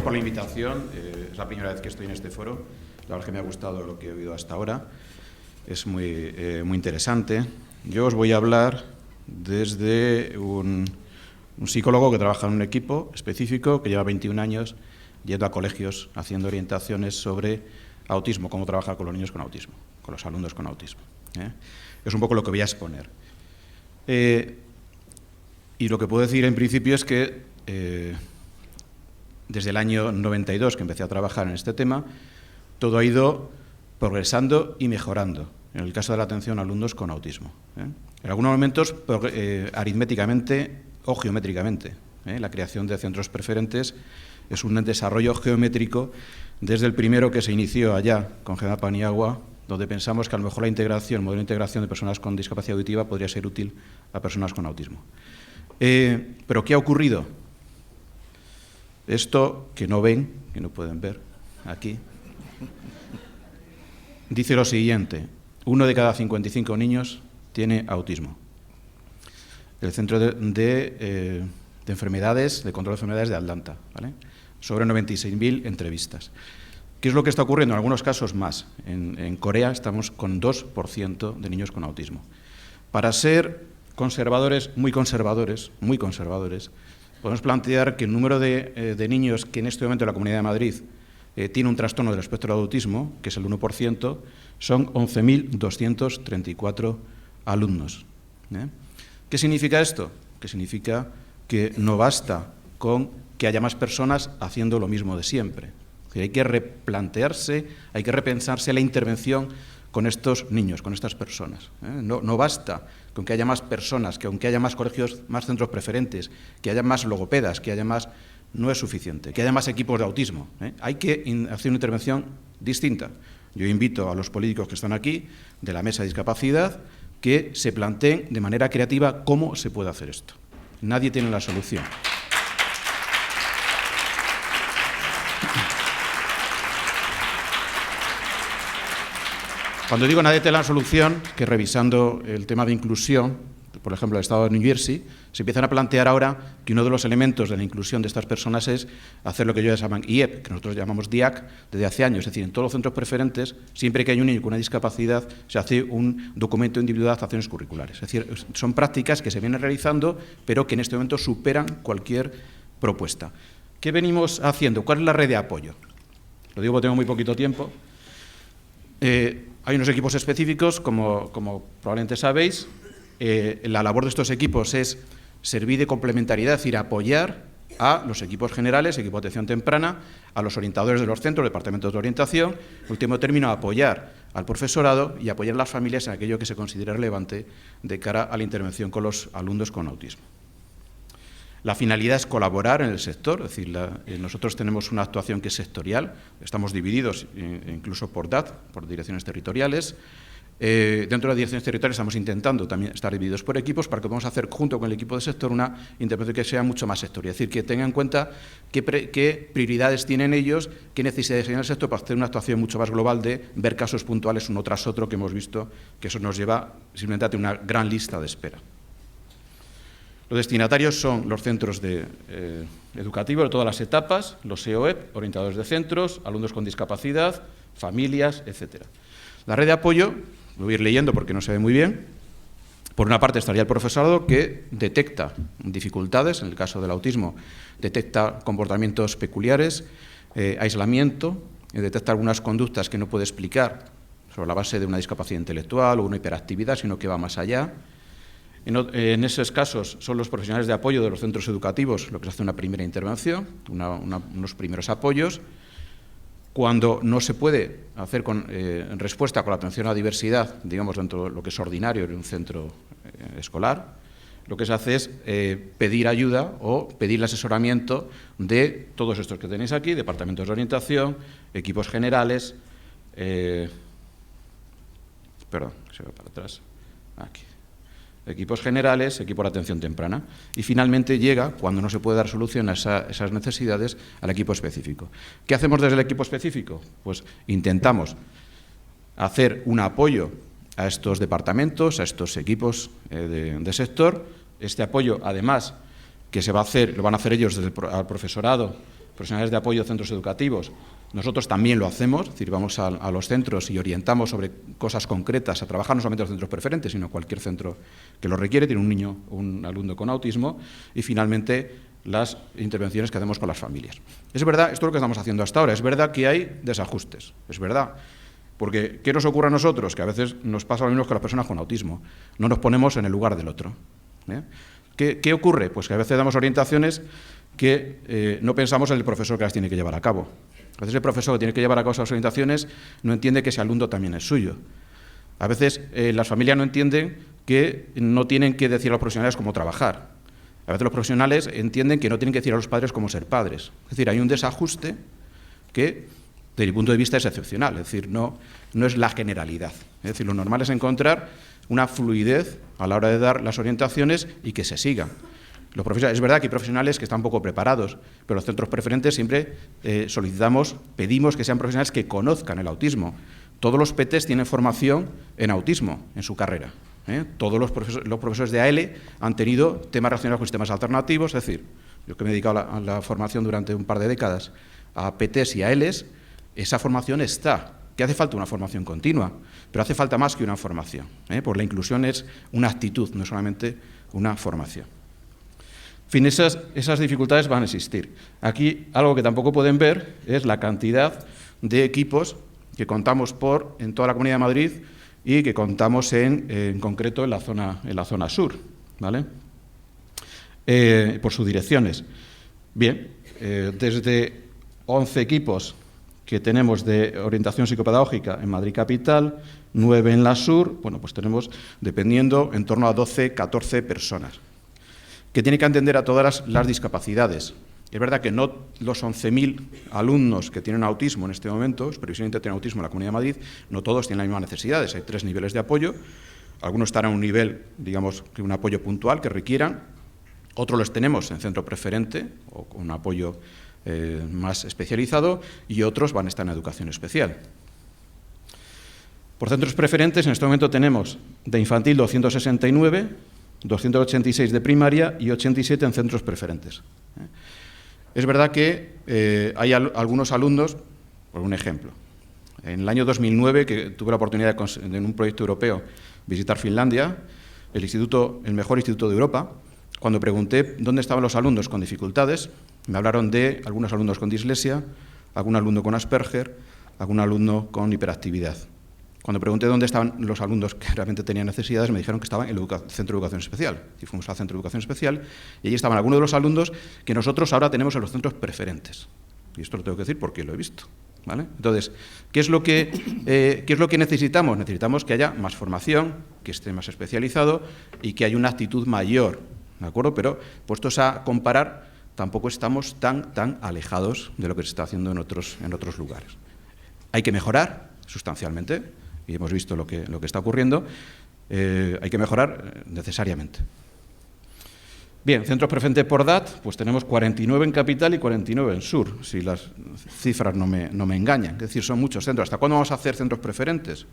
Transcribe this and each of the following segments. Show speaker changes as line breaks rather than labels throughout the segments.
por la invitación. Es la primera vez que estoy en este foro. La verdad es que me ha gustado lo que he oído hasta ahora. Es muy interesante. Yo os voy a hablar desde un psicólogo que trabaja en un equipo específico, que lleva 21 años yendo a colegios haciendo orientaciones sobre autismo, cómo trabajar con los niños con autismo, con los alumnos con autismo. Es un poco lo que voy a exponer. Y lo que puedo decir en principio es que desde el año 92 que empecé a trabajar en este tema, todo ha ido progresando y mejorando, en el caso de la atención a alumnos con autismo. En algunos momentos aritméticamente o geométricamente. La creación de centros preferentes es un desarrollo geométrico desde el primero que se inició allá con Gemma Paniagua, donde pensamos que a lo mejor el modelo de integración de personas con discapacidad auditiva podría ser útil a personas con autismo. ¿Pero qué ha ocurrido? Esto que no ven, que no pueden ver aquí, dice lo siguiente: 1 de cada 55 niños tiene autismo. El Centro de Enfermedades, de Control de Enfermedades de Atlanta, ¿vale? Sobre 96.000 entrevistas. ¿Qué es lo que está ocurriendo? En algunos casos más. En Corea estamos con 2% de niños con autismo. Para ser conservadores, podemos plantear que el número de niños que en este momento en la Comunidad de Madrid tiene un trastorno del espectro de autismo, que es el 1%, son 11.234 alumnos. ¿Qué significa esto? Que significa que no basta con que haya más personas haciendo lo mismo de siempre. Hay que replantearse, hay que repensarse la intervención con estos niños, con estas personas. No basta con que haya más personas, que aunque haya más colegios, más centros preferentes, que haya más logopedas, que haya más, no es suficiente, que haya más equipos de autismo. Hay que hacer una intervención distinta. Yo invito a los políticos que están aquí, de la Mesa de Discapacidad, que se planteen de manera creativa cómo se puede hacer esto. Nadie tiene la solución. Cuando digo nadie tiene la solución, que revisando el tema de inclusión, por ejemplo, el estado de New Jersey, se empiezan a plantear ahora que uno de los elementos de la inclusión de estas personas es hacer lo que ellos llaman IEP, que nosotros llamamos DIAC, desde hace años. Es decir, en todos los centros preferentes, siempre que hay un niño con una discapacidad, se hace un documento individual de acciones curriculares. Es decir, son prácticas que se vienen realizando, pero que en este momento superan cualquier propuesta. ¿Qué venimos haciendo? ¿Cuál es la red de apoyo? Lo digo porque tengo muy poquito tiempo. Hay unos equipos específicos, como probablemente sabéis. La labor de estos equipos es servir de complementariedad, es decir, apoyar a los equipos generales, equipo de atención temprana, a los orientadores de los centros, departamentos de orientación, en último término, apoyar al profesorado y apoyar a las familias en aquello que se considere relevante de cara a la intervención con los alumnos con autismo. La finalidad es colaborar en el sector, es decir, nosotros tenemos una actuación que es sectorial, estamos divididos incluso por DAT, por direcciones territoriales. Dentro de las direcciones territoriales estamos intentando también estar divididos por equipos para que podamos hacer junto con el equipo de sector una intervención que sea mucho más sectorial, es decir, que tenga en cuenta qué prioridades tienen ellos, qué necesidades tiene el sector para hacer una actuación mucho más global de ver casos puntuales uno tras otro que hemos visto, que eso nos lleva simplemente a tener una gran lista de espera. Los destinatarios son los centros educativos de todas las etapas, los EOEP, orientadores de centros, alumnos con discapacidad, familias, etcétera. La red de apoyo, lo voy a ir leyendo porque no se ve muy bien. Por una parte estaría el profesorado, que detecta dificultades, en el caso del autismo, detecta comportamientos peculiares, aislamiento, detecta algunas conductas que no puede explicar sobre la base de una discapacidad intelectual o una hiperactividad, sino que va más allá. En esos casos son los profesionales de apoyo de los centros educativos lo que se hace una primera intervención, unos primeros apoyos. Cuando no se puede hacer en respuesta con la atención a la diversidad, digamos, dentro de lo que es ordinario en un centro escolar, lo que se hace es pedir ayuda o pedir el asesoramiento de todos estos que tenéis aquí, departamentos de orientación, equipos generales, perdón, se va para atrás, aquí. Equipos generales, equipos de atención temprana. Y finalmente llega, cuando no se puede dar solución a esas necesidades, al equipo específico. ¿Qué hacemos desde el equipo específico? Pues intentamos hacer un apoyo a estos departamentos, a estos equipos de sector. Este apoyo, además, que se va a hacer, lo van a hacer ellos desde al profesorado profesionales de apoyo de centros educativos, nosotros también lo hacemos, es decir, vamos a los centros y orientamos sobre cosas concretas a trabajar, no solamente los centros preferentes, sino cualquier centro que lo requiere, tiene un niño o un alumno con autismo, y finalmente las intervenciones que hacemos con las familias. Es verdad, esto es lo que estamos haciendo hasta ahora, es verdad que hay desajustes, es verdad, porque ¿qué nos ocurre a nosotros? Que a veces nos pasa lo mismo que a las personas con autismo, no nos ponemos en el lugar del otro. ¿Qué ocurre? Pues que a veces damos orientaciones que no pensamos en el profesor que las tiene que llevar a cabo. A veces el profesor que tiene que llevar a cabo esas orientaciones no entiende que ese alumno también es suyo. A veces las familias no entienden que no tienen que decir a los profesionales cómo trabajar. A veces los profesionales entienden que no tienen que decir a los padres cómo ser padres. Es decir, hay un desajuste que, desde mi punto de vista, es excepcional. Es decir, no es la generalidad. Es decir, lo normal es encontrar una fluidez a la hora de dar las orientaciones y que se sigan. Los profesionales, es verdad que hay profesionales que están poco preparados, pero los centros preferentes siempre pedimos que sean profesionales que conozcan el autismo. Todos los PTs tienen formación en autismo en su carrera. Todos los profesores de AL han tenido temas relacionados con sistemas alternativos, es decir, yo que me he dedicado a la formación durante un par de décadas a PTs y ALs, esa formación está. Que hace falta una formación continua, pero hace falta más que una formación, porque la inclusión es una actitud, no solamente una formación. En fin, esas dificultades van a existir. Aquí algo que tampoco pueden ver es la cantidad de equipos que contamos en toda la Comunidad de Madrid y que contamos en concreto en la zona sur, ¿vale? Por sus direcciones. Bien, desde 11 equipos que tenemos de orientación psicopedagógica en Madrid Capital, 9 en la sur, bueno, pues tenemos, dependiendo, en torno a 12, 14 personas, que tienen que atender a todas las discapacidades. Es verdad que no los 11.000 alumnos que tienen autismo en este momento, supervisivamente tienen autismo en la Comunidad de Madrid, no todos tienen las mismas necesidades. Hay 3 niveles de apoyo, algunos están a un nivel, digamos, que un apoyo puntual que requieran, otros los tenemos en centro preferente o con un apoyo más especializado y otros van a estar en educación especial. Por centros preferentes, en este momento tenemos de infantil 269, 286 de primaria y 87 en centros preferentes. Es verdad que hay algunos alumnos, por un ejemplo, en el año 2009, que tuve la oportunidad de, en un proyecto europeo, visitar Finlandia, el mejor instituto de Europa. Cuando pregunté dónde estaban los alumnos con dificultades, me hablaron de algunos alumnos con dislexia, algún alumno con Asperger, algún alumno con hiperactividad. Cuando pregunté dónde estaban los alumnos que realmente tenían necesidades, me dijeron que estaban en el centro de educación especial. Y fuimos al centro de educación especial y allí estaban algunos de los alumnos que nosotros ahora tenemos en los centros preferentes. Y esto lo tengo que decir porque lo he visto, ¿vale? Entonces, ¿qué es lo que necesitamos? Necesitamos que haya más formación, que esté más especializado y que haya una actitud mayor, ¿de acuerdo? Pero puestos a comparar, tampoco estamos tan alejados de lo que se está haciendo en otros lugares. Hay que mejorar sustancialmente, y hemos visto lo que está ocurriendo, hay que mejorar necesariamente. Bien, centros preferentes por edad, pues tenemos 49 en capital y 49 en sur, si las cifras no me engañan. Es decir, son muchos centros. ¿Hasta cuándo vamos a hacer centros preferentes?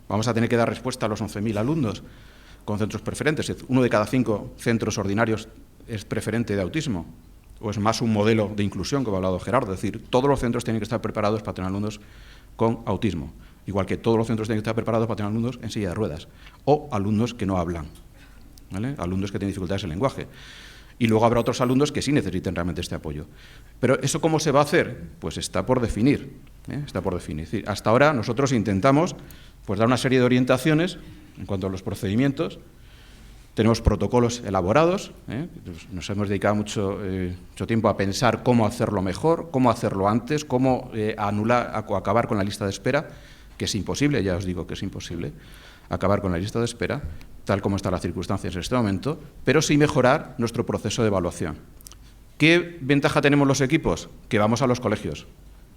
Vamos a tener que dar respuesta a los 11.000 alumnos con centros preferentes. 1 de cada 5 centros ordinarios es preferente de autismo, o es más un modelo de inclusión, como ha hablado Gerardo. Es decir, todos los centros tienen que estar preparados para tener alumnos con autismo, igual que todos los centros tienen que estar preparados para tener alumnos en silla de ruedas, o alumnos que no hablan, ¿vale? Alumnos que tienen dificultades en lenguaje. Y luego habrá otros alumnos que sí necesiten realmente este apoyo. Pero ¿eso cómo se va a hacer? Pues está por definir. Está por definir. Es decir, hasta ahora nosotros intentamos pues, dar una serie de orientaciones en cuanto a los procedimientos. Tenemos protocolos elaborados. Nos hemos dedicado mucho tiempo a pensar cómo hacerlo mejor, cómo hacerlo antes, cómo acabar con la lista de espera, que es imposible, ya os digo que es imposible acabar con la lista de espera, tal como están las circunstancias en este momento, pero sí mejorar nuestro proceso de evaluación. ¿Qué ventaja tenemos los equipos? Que vamos a los colegios,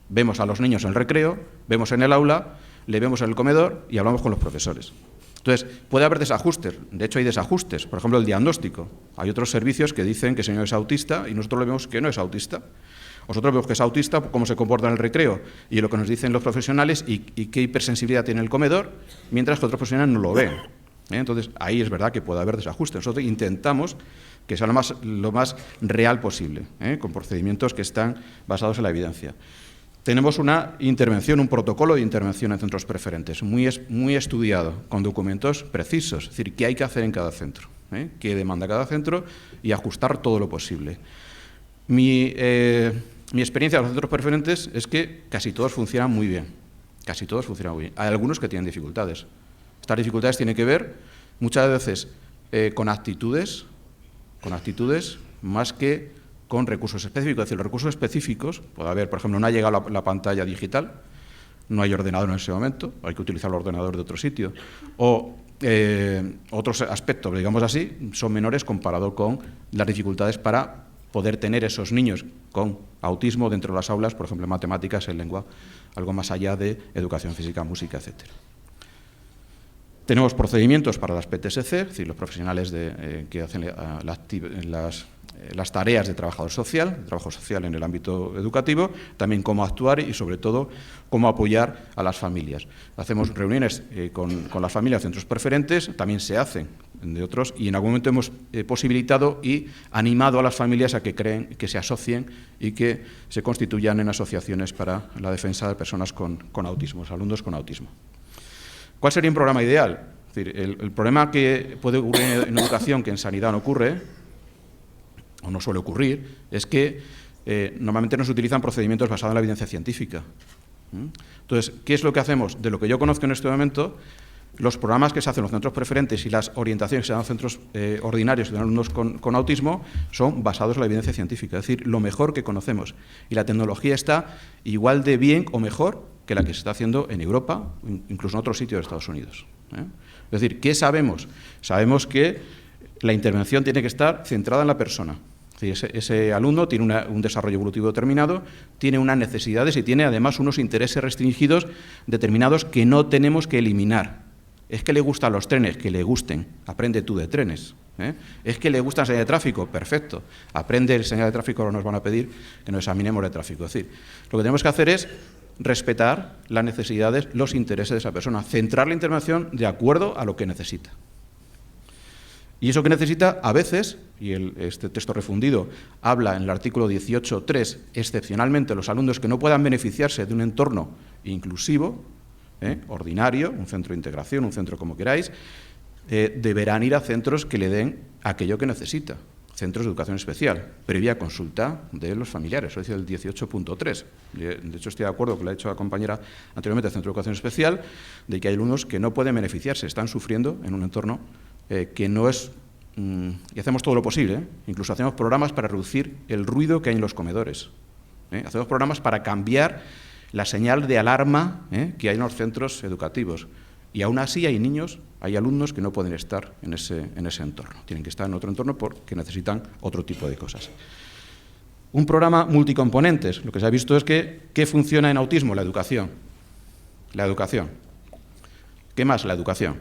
vemos a los niños en el recreo, vemos en el aula, le vemos en el comedor y hablamos con los profesores. Entonces, puede haber desajustes, de hecho hay desajustes, por ejemplo el diagnóstico. Hay otros servicios que dicen que el señor es autista y nosotros le vemos que no es autista. Nosotros vemos que es autista, cómo se comporta en el recreo y lo que nos dicen los profesionales y qué hipersensibilidad tiene el comedor, mientras que otros profesionales no lo ven. Entonces, ahí es verdad que puede haber desajuste. Nosotros intentamos que sea lo más real posible, con procedimientos que están basados en la evidencia. Tenemos una intervención, un protocolo de intervención en centros preferentes, muy estudiado, con documentos precisos, es decir, qué hay que hacer en cada centro, qué demanda cada centro y ajustar todo lo posible. Mi experiencia en los centros preferentes es que casi todos funcionan muy bien, casi todos funcionan muy bien. Hay algunos que tienen dificultades. Estas dificultades tienen que ver muchas veces con actitudes más que con recursos específicos. Es decir, los recursos específicos, puede haber, por ejemplo, no ha llegado la pantalla digital, no hay ordenador en ese momento, hay que utilizar el ordenador de otro sitio, o otros aspectos, digamos así, son menores comparado con las dificultades para poder tener esos niños con autismo dentro de las aulas, por ejemplo, en matemáticas, en lengua, algo más allá de educación física, música, etcétera. Tenemos procedimientos para las PTSC, es decir, los profesionales que hacen las tareas de trabajo social en el ámbito educativo, también cómo actuar y, sobre todo, cómo apoyar a las familias. Hacemos reuniones con las familias, centros preferentes, también se hacen de otros, y en algún momento hemos posibilitado y animado a las familias a que creen, que se asocien y que se constituyan en asociaciones para la defensa de personas con autismo, los alumnos con autismo. ¿Cuál sería un programa ideal? Es decir, el problema que puede ocurrir en educación, que en sanidad no ocurre, o no suele ocurrir, es que normalmente no se utilizan procedimientos basados en la evidencia científica. Entonces, ¿qué es lo que hacemos? De lo que yo conozco en este momento, los programas que se hacen en los centros preferentes y las orientaciones que se dan en centros ordinarios de alumnos con autismo son basados en la evidencia científica, es decir, lo mejor que conocemos. Y la tecnología está igual de bien o mejor que la que se está haciendo en Europa, incluso en otros sitios de Estados Unidos. Es decir, ¿qué sabemos? Sabemos que la intervención tiene que estar centrada en la persona. Es decir, ese alumno tiene un desarrollo evolutivo determinado, tiene unas necesidades y tiene además unos intereses restringidos determinados que no tenemos que eliminar. Es que le gustan los trenes, que le gusten, aprende tú de trenes. Es que le gusta la señal de tráfico, perfecto, aprende el señal de tráfico, ahora nos van a pedir que nos examinemos de tráfico. Es decir, lo que tenemos que hacer es respetar las necesidades, los intereses de esa persona, centrar la intervención de acuerdo a lo que necesita. Y eso que necesita, a veces, y este texto refundido habla en el artículo 18.3, excepcionalmente los alumnos que no puedan beneficiarse de un entorno inclusivo, ordinario, un centro de integración, un centro como queráis, deberán ir a centros que le den aquello que necesita, centros de educación especial, previa consulta de los familiares, eso dice el 18.3. De hecho, estoy de acuerdo, que lo ha dicho la compañera anteriormente, el centro de educación especial, de que hay alumnos que no pueden beneficiarse, están sufriendo en un entorno que no es... y hacemos todo lo posible, incluso hacemos programas para reducir el ruido que hay en los comedores. Hacemos programas para cambiar la señal de alarma que hay en los centros educativos. Y aún así hay alumnos que no pueden estar en ese entorno. Tienen que estar en otro entorno porque necesitan otro tipo de cosas. Un programa multicomponentes. Lo que se ha visto es que ¿qué funciona en autismo? La educación. La educación. ¿Qué más? La educación.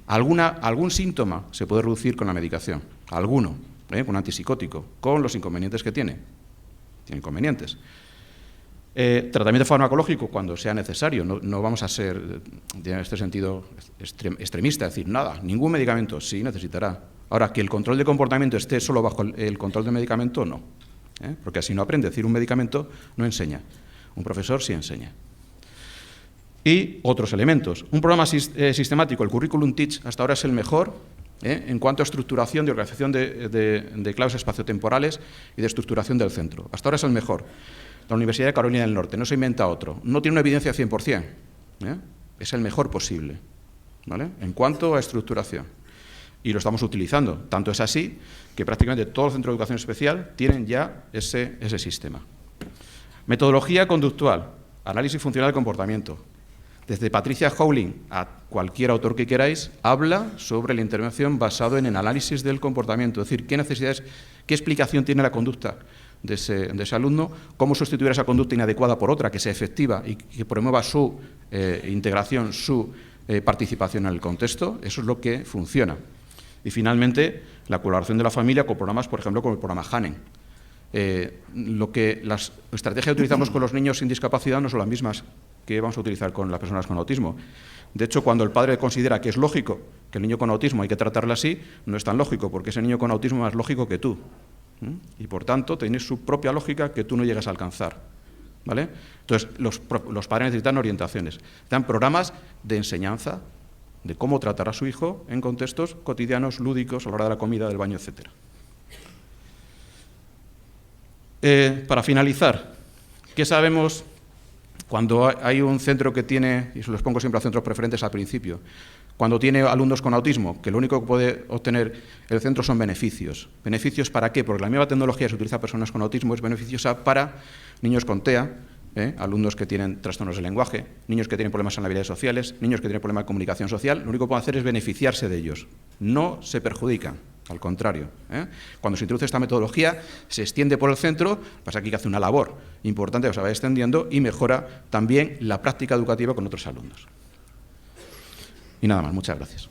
Algún síntoma se puede reducir con la medicación. Alguno, con un antipsicótico, con los inconvenientes que tiene. Tiene inconvenientes. Tratamiento farmacológico cuando sea necesario, no vamos a ser en este sentido extremista, es decir, nada, ningún medicamento, sí necesitará. Ahora, que el control de comportamiento esté solo bajo el control del medicamento, no, porque así no aprende, es decir, un medicamento no enseña, un profesor sí enseña. Y otros elementos, un programa sistemático, el Curriculum Teach, hasta ahora es el mejor en cuanto a estructuración de organización de claves espaciotemporales y de estructuración del centro, hasta ahora es el mejor. La Universidad de Carolina del Norte, no se inventa otro, no tiene una evidencia 100%, es el mejor posible, ¿vale? En cuanto a estructuración. Y lo estamos utilizando, tanto es así que prácticamente todos los centros de educación especial tienen ya ese sistema. Metodología conductual, análisis funcional del comportamiento. Desde Patricia Howling a cualquier autor que queráis, habla sobre la intervención basado en el análisis del comportamiento, es decir, qué necesidades, qué explicación tiene la conducta de ese alumno, cómo sustituir esa conducta inadecuada por otra que sea efectiva y que promueva su integración, su participación en el contexto. Eso es lo que funciona. Y finalmente, la colaboración de la familia con programas, por ejemplo, como el programa Hanen. Las estrategias que utilizamos con los niños sin discapacidad no son las mismas que vamos a utilizar con las personas con autismo. De hecho, cuando el padre considera que es lógico que el niño con autismo hay que tratarle así, no es tan lógico, porque ese niño con autismo es más lógico que tú. Y, por tanto, tiene su propia lógica que tú no llegas a alcanzar. ¿Vale? Entonces, los padres necesitan orientaciones, necesitan programas de enseñanza de cómo tratar a su hijo en contextos cotidianos, lúdicos, a la hora de la comida, del baño, etc. Para finalizar, ¿qué sabemos cuando hay un centro que tiene, y se los pongo siempre a centros preferentes al principio, cuando tiene alumnos con autismo, que lo único que puede obtener el centro son beneficios? ¿Beneficios para qué? Porque la misma tecnología que se utiliza para personas con autismo es beneficiosa para niños con TEA, alumnos que tienen trastornos de lenguaje, niños que tienen problemas en habilidades sociales, niños que tienen problemas de comunicación social. Lo único que pueden hacer es beneficiarse de ellos. No se perjudican, al contrario. Cuando se introduce esta metodología, se extiende por el centro, pasa aquí que hace una labor importante que se va extendiendo y mejora también la práctica educativa con otros alumnos. Y nada más, muchas gracias.